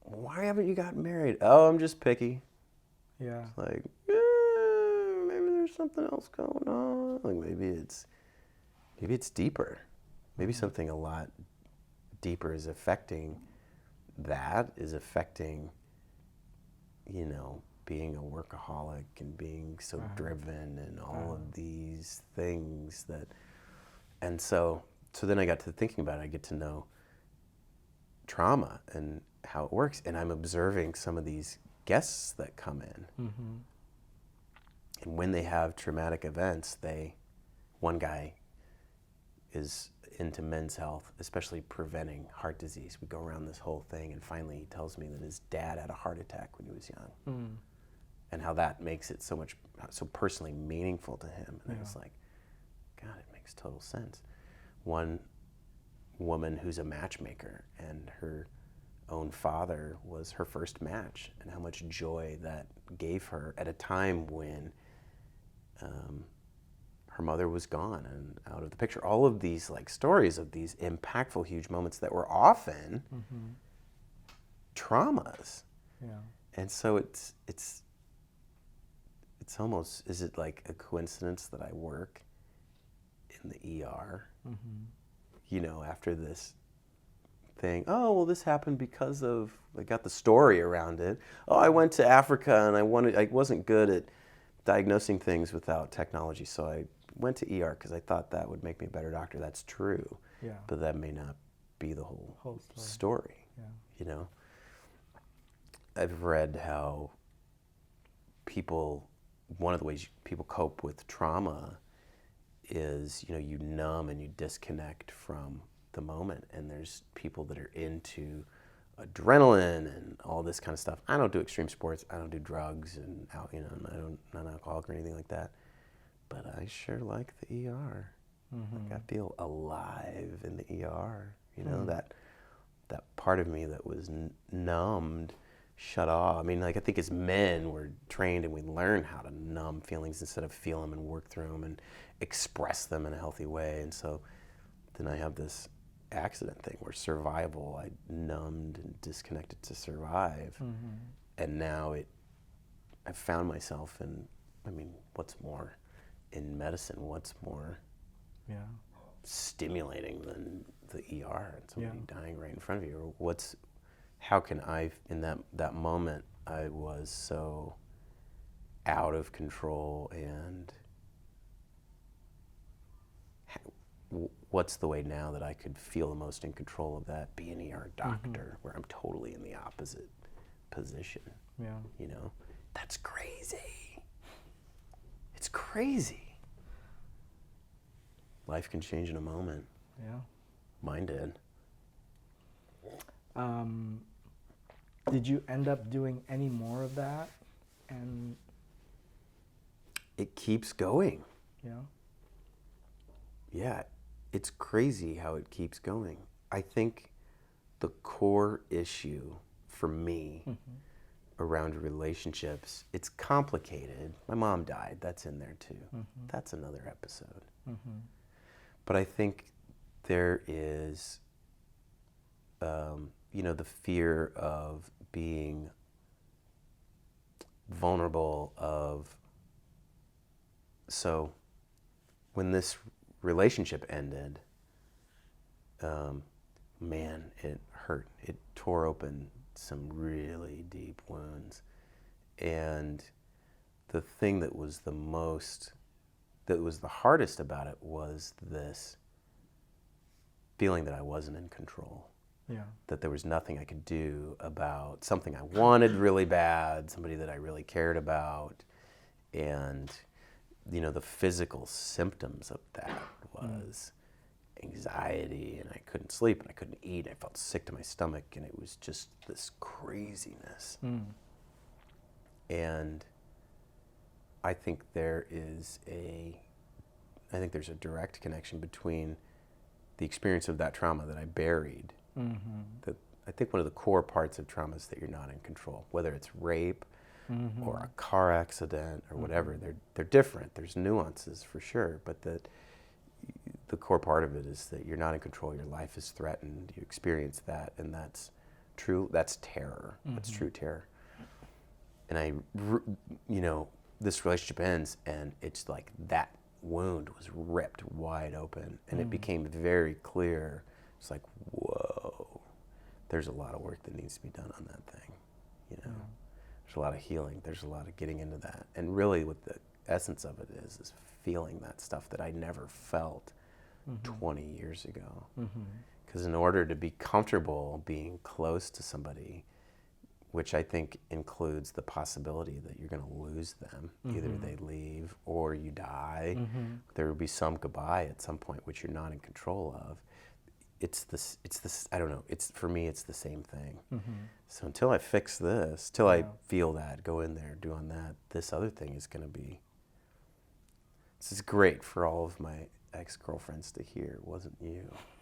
why haven't you gotten married? Oh, I'm just picky. Yeah. It's like, maybe there's something else going on. Like maybe it's deeper. Maybe something a lot deeper is affecting being a workaholic and being so driven and all of these things and so then I got to thinking about it. I get to know trauma and how it works, and I'm observing some of these guests that come in. Mm-hmm. And when they have traumatic events, one guy is into men's health, especially preventing heart disease. We go around this whole thing, and finally he tells me that his dad had a heart attack when he was young, and how that makes it so personally meaningful to him. And I was like, God, it makes total sense. One woman who's a matchmaker, and her own father was her first match, and how much joy that gave her at a time when her mother was gone and out of the picture. All of these like stories of these impactful, huge moments that were often traumas. Yeah. And so it's almost, is it like a coincidence that I work in the ER? After this thing, oh, well, this happened because of, I got the story around it. Oh, I went to Africa and I wasn't good at diagnosing things without technology, so I went to ER because I thought that would make me a better doctor. That's true, Yeah. but that may not be the whole story. Yeah. I've read how one of the ways people cope with trauma is, you numb and you disconnect from the moment. And there's people that are into adrenaline and all this kind of stuff. I don't do extreme sports. I don't do drugs, and I'm not alcoholic or anything like that. But I sure like the ER. Like I feel alive in the ER. That part of me that was numbed, shut off. I mean, like I think as men we're trained and we learn how to numb feelings instead of feel them and work through them and express them in a healthy way. And so then I have this accident thing where survival, I numbed and disconnected to survive. And now I found myself in, what's more in medicine, what's more stimulating than the ER and somebody dying right in front of you? Or how can I, in that moment, I was so out of control, and what's the way now that I could feel the most in control of that? Be an ER doctor, where I'm totally in the opposite position. Yeah. That's crazy. It's crazy. Life can change in a moment. Yeah. Mine did. Did you end up doing any more of that? And it keeps going. yeah. Yeah, it's crazy how it keeps going. I think the core issue for me around relationships, it's complicated. My mom died, that's in there too. That's another episode. But I think there is, the fear of being vulnerable so when this relationship ended, man, it hurt. It tore open some really deep wounds. And the thing that was the hardest about it was this feeling that I wasn't in control. Yeah. That there was nothing I could do about something I wanted really bad, somebody that I really cared about. And, the physical symptoms of that was anxiety, and I couldn't sleep, and I couldn't eat. I felt sick to my stomach, and it was just this craziness. And I think there's a direct connection between the experience of that trauma that I buried. That I think one of the core parts of trauma is that you're not in control, whether it's rape or a car accident or whatever. They're different. There's nuances for sure, but the core part of it is that you're not in control. Your life is threatened. You experience that, and that's that's terror. That's true terror. And this relationship ends, and it's like that wound was ripped wide open, and it became very clear. It's like, whoa, there's a lot of work that needs to be done on that thing. There's a lot of healing. There's a lot of getting into that. And really what the essence of it is feeling that stuff that I never felt 20 years ago. Because in order to be comfortable being close to somebody, which I think includes the possibility that you're going to lose them, either they leave or you die, there will be some goodbye at some point which you're not in control of. It's this, I don't know, for me it's the same thing. So until I fix this, till I feel that, go in there, do on that, this other thing is going to be, this is great for all of my ex-girlfriends to hear, it wasn't you.